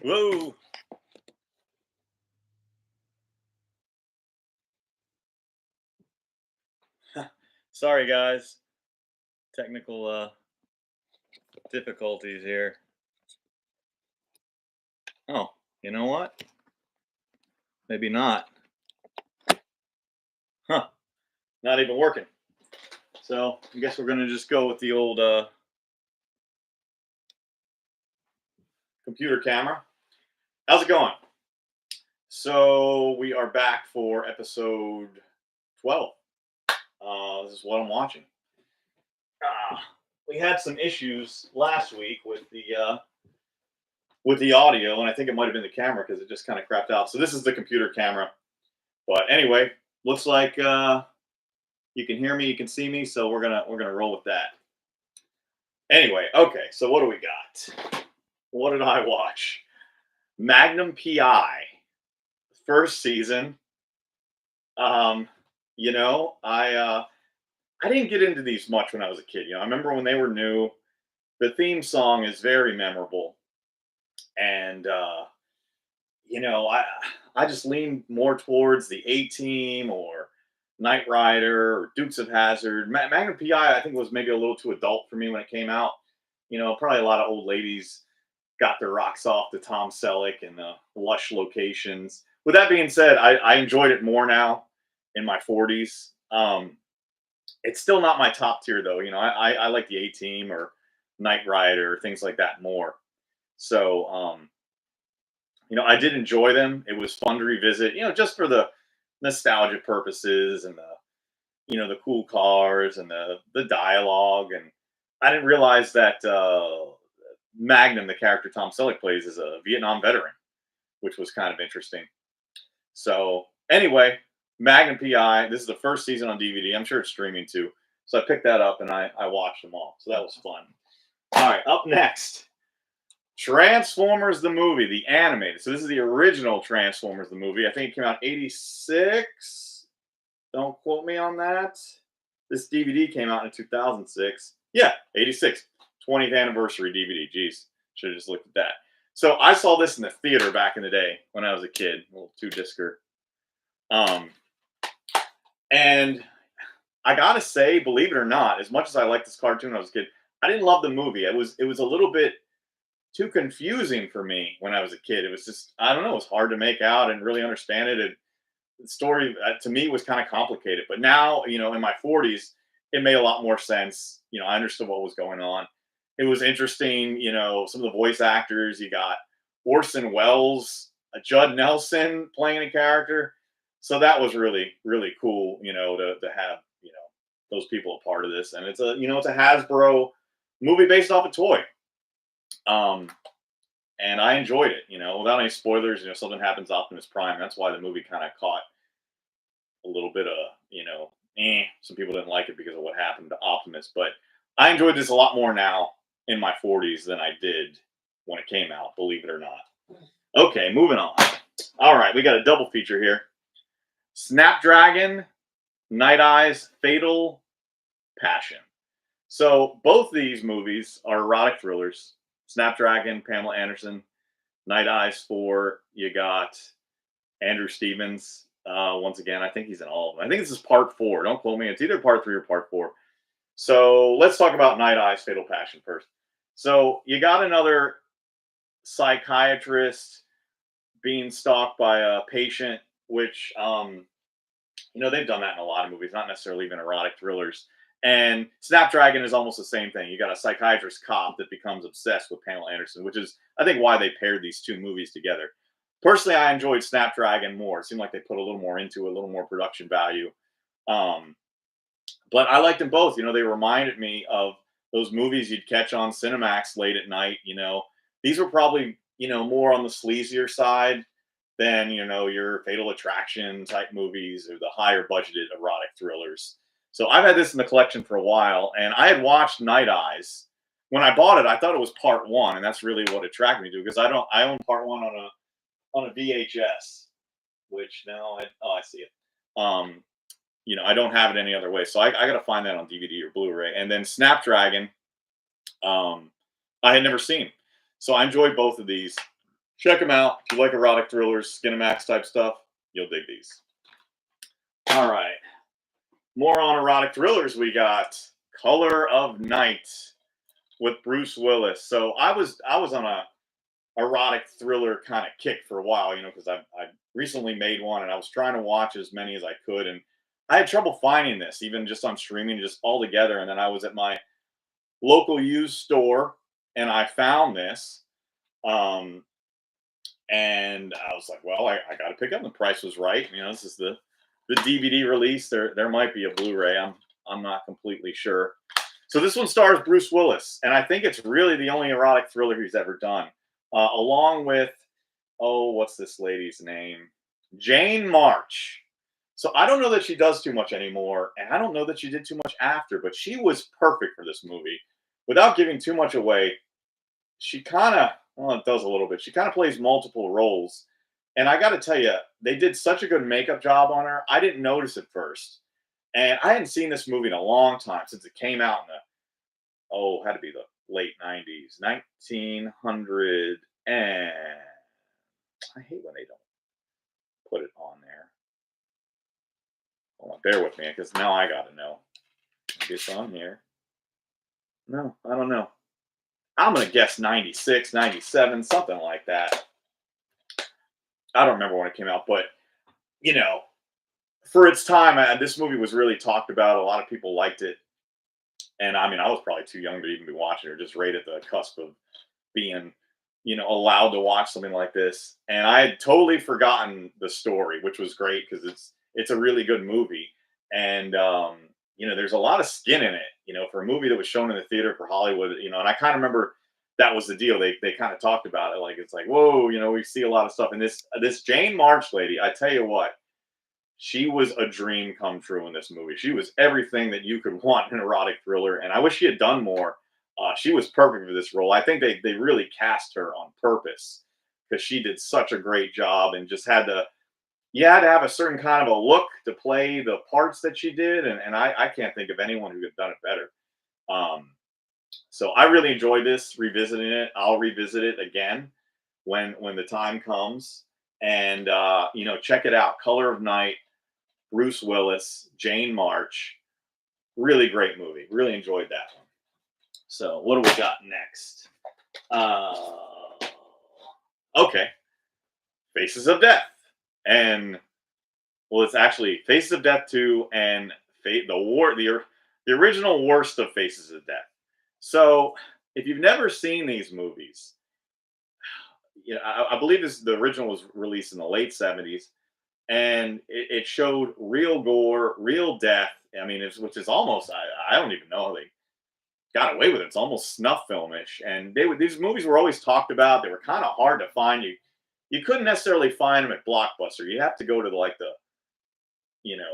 Whoa. Sorry, guys. Technical difficulties here. Oh, you know what? Maybe not. Huh. Not even working. So I guess we're gonna just go with the old computer camera. How's it going? So we are back for episode 12. This is what I'm watching. Ah, we had some issues last week with the audio, and I think it might have been the camera because it just kind of crapped out. So this is the computer camera. But anyway, looks like you can hear me, you can see me, so we're gonna roll with that. Anyway, okay. So what do we got? What did I watch? Magnum PI, first season. Um, I didn't get into these much when I was a kid. I remember when they were new. The theme song is very memorable, and you know, I I just lean more towards the A Team or Knight Rider or Dukes of Hazard. Magnum PI, I think, was maybe a little too adult for me when it came out. Probably a lot of old ladies got their rocks off to Tom Selleck and the lush locations. With that being said, I enjoyed it more now in my 40s. It's still not my top tier though. I like the A Team or Knight Rider, things like that more. So I did enjoy them. It was fun to revisit, just for the nostalgia purposes and the cool cars and the dialogue. And I didn't realize that Magnum, the character Tom Selleck plays, is a Vietnam veteran, which was kind of interesting. So anyway, Magnum PI. This is the first season on DVD. I'm sure it's streaming too. So I picked that up and I watched them all. So that was fun. All right, up next, Transformers the movie, the animated. So this is the original Transformers the movie. I think it came out '86. Don't quote me on that. This DVD came out in 2006. Yeah, '86, 20th anniversary DVD. Jeez, should have just looked at that. So I saw this in the theater back in the day when I was a kid, a little two-discer. Um, and I gotta say, believe it or not, as much as I liked this cartoon when I was a kid, I didn't love the movie. It was a little bit too confusing for me when I was a kid. It was just, I don't know, it was hard to make out and really understand it. And the story to me was kind of complicated. But now, in my 40s, it made a lot more sense. I understood what was going on. It was interesting. Some of the voice actors, you got Orson Welles, Judd Nelson playing a character. So that was really, really cool, to have, those people a part of this. And it's a Hasbro movie based off a toy. Um, and I enjoyed it, without any spoilers. Something happens to Optimus Prime. That's why the movie kind of caught a little bit of, some people didn't like it because of what happened to Optimus. But I enjoyed this a lot more now in my 40s than I did when it came out, believe it or not. Okay, moving on. All right, we got a double feature here. Snapdragon, Night Eyes, Fatal Passion. So both these movies are erotic thrillers. Snapdragon, Pamela Anderson. Night Eyes 4, you got Andrew Stevens. Once again, I think he's in all of them. I think this is part 4. Don't quote me. It's either part 3 or part 4. So let's talk about Night Eyes, Fatal Passion first. So you got another psychiatrist being stalked by a patient, which they've done that in a lot of movies, not necessarily even erotic thrillers. And Snapdragon is almost the same thing. You got a psychiatrist cop that becomes obsessed with Pamela Anderson, which is, I think, why they paired these two movies together. Personally, I enjoyed Snapdragon more. It seemed like they put a little more into it, a little more production value. Um, but I liked them both. They reminded me of those movies you'd catch on Cinemax late at night. These were probably, more on the sleazier side than, your Fatal Attraction type movies or the higher budgeted erotic thrillers. So I've had this in the collection for a while, and I had watched Night Eyes. When I bought it, I thought it was part 1, and that's really what attracted me to it, because I own part 1 on a VHS, which now I see it. I don't have it any other way, so I got to find that on DVD or Blu-ray. And then Snapdragon, I had never seen, so I enjoyed both of these. Check them out. If you like erotic thrillers, Skinamax type stuff, you'll dig these. All right. More on erotic thrillers. We got Color of Night with Bruce Willis. So I was on a erotic thriller kind of kick for a while, because I recently made one and I was trying to watch as many as I could, and I had trouble finding this even just on streaming, just all together. And then I was at my local used store and I found this. Um, and I was like, well, I got to pick up. The price was right. This is the DVD release. There might be a Blu-ray. I'm not completely sure. So this one stars Bruce Willis, and I think it's really the only erotic thriller he's ever done, along with, oh, what's this lady's name? Jane March. So I don't know that she does too much anymore, and I don't know that she did too much after, but she was perfect for this movie. Without giving too much away, she kind of, well, it does a little bit. She kind of plays multiple roles. And I got to tell you, they did such a good makeup job on her. I didn't notice at first. And I hadn't seen this movie in a long time since it came out in had to be the late 90s, 1900. And I hate when they don't put it on there. Hold on, bear with me because now I got to know. Maybe it's on here. No, I don't know. I'm going to guess 96, 97, something like that. I don't remember when it came out, but, for its time, this movie was really talked about. A lot of people liked it. And I mean, I was probably too young to even be watching it, just right at the cusp of being, allowed to watch something like this. And I had totally forgotten the story, which was great because it's a really good movie. And, there's a lot of skin in it, for a movie that was shown in the theater for Hollywood, and I kind of remember that was the deal. They kind of talked about it. Like, it's like, whoa, we see a lot of stuff. And this Jane March lady, I tell you what, she was a dream come true in this movie. She was everything that you could want in an erotic thriller. And I wish she had done more. She was perfect for this role. I think they really cast her on purpose because she did such a great job and just you had to have a certain kind of a look to play the parts that she did. And I can't think of anyone who could have done it better. So I really enjoyed this, revisiting it. I'll revisit it again when the time comes. And check it out. Color of Night, Bruce Willis, Jane March. Really great movie. Really enjoyed that one. So what do we got next? Okay. Faces of Death. And well, it's actually Faces of Death 2 and the original worst of Faces of Death. So if you've never seen these movies, I believe the original was released in the late 70s, and it showed real gore, real death. I mean, which is almost, I don't even know how they got away with it. It's almost snuff filmish. And these movies were always talked about. They were kind of hard to find. You couldn't necessarily find them at Blockbuster. You have to go to the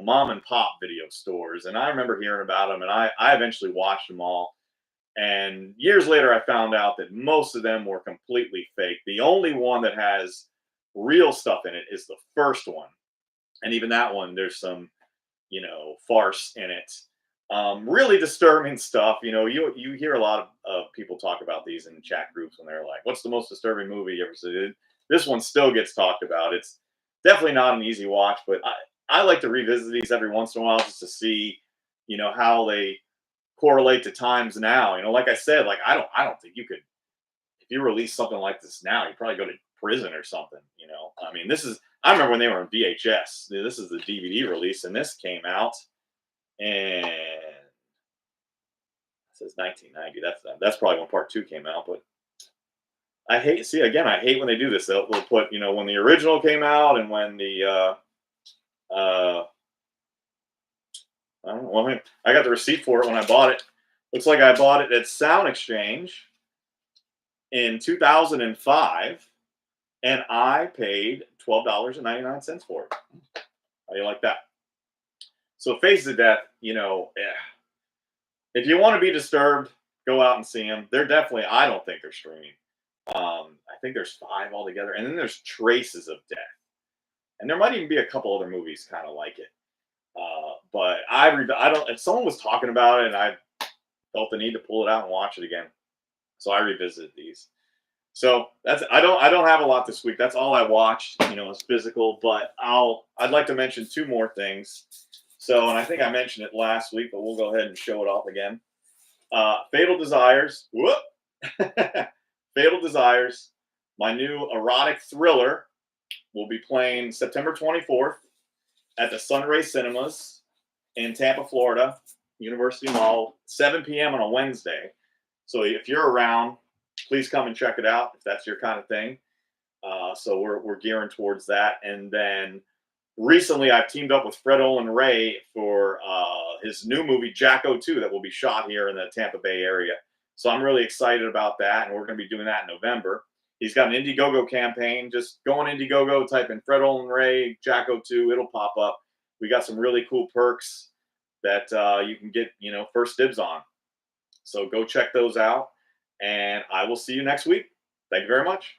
mom and pop video stores. And I remember hearing about them, and I eventually watched them all. And years later, I found out that most of them were completely fake. The only one that has real stuff in it is the first one. And even that one, there's some, farce in it. Really disturbing stuff. You hear a lot of people talk about these in chat groups when they're like, what's the most disturbing movie you ever seen? This one still gets talked about. It's definitely not an easy watch, but I like to revisit these every once in a while just to see, how they correlate to times now. Like I said, like I don't think you could, if you release something like this now, you probably go to prison or something. I mean, I remember when they were on VHS. This is the DVD release, and this came out, and it says 1990. That's probably when part 2 came out. But I hate when they do this. They'll put when the original came out and when the I don't know. Well, I got the receipt for it when I bought it. Looks like I bought it at Sound Exchange in 2005, and I paid $12.99 for it. How do you like that? So, Faces of Death, if you want to be disturbed, go out and see them. They're definitely, I don't think they're streaming. I think there's 5 altogether, and then there's Traces of Death, and there might even be a couple other movies kind of like it. But I don't. If someone was talking about it, and I felt the need to pull it out and watch it again, so I revisited these. So that's I don't have a lot this week. That's all I watched, is physical. But I'd like to mention two more things. So, and I think I mentioned it last week, but we'll go ahead and show it off again. Fatal Desires. Whoop. Fatal Desires. My new erotic thriller will be playing September 24th at the Sunray Cinemas in Tampa, Florida, University Mall, 7 p.m. on a Wednesday. So if you're around, please come and check it out if that's your kind of thing. So we're gearing towards that. And then recently, I've teamed up with Fred Olin Ray for his new movie Jacko 2 that will be shot here in the Tampa Bay area. So I'm really excited about that, and we're going to be doing that in November. He's got an Indiegogo campaign. Just go on Indiegogo, type in Fred Olin Ray Jacko 2, it'll pop up. We got some really cool perks that you can get, first dibs on. So go check those out, and I will see you next week. Thank you very much.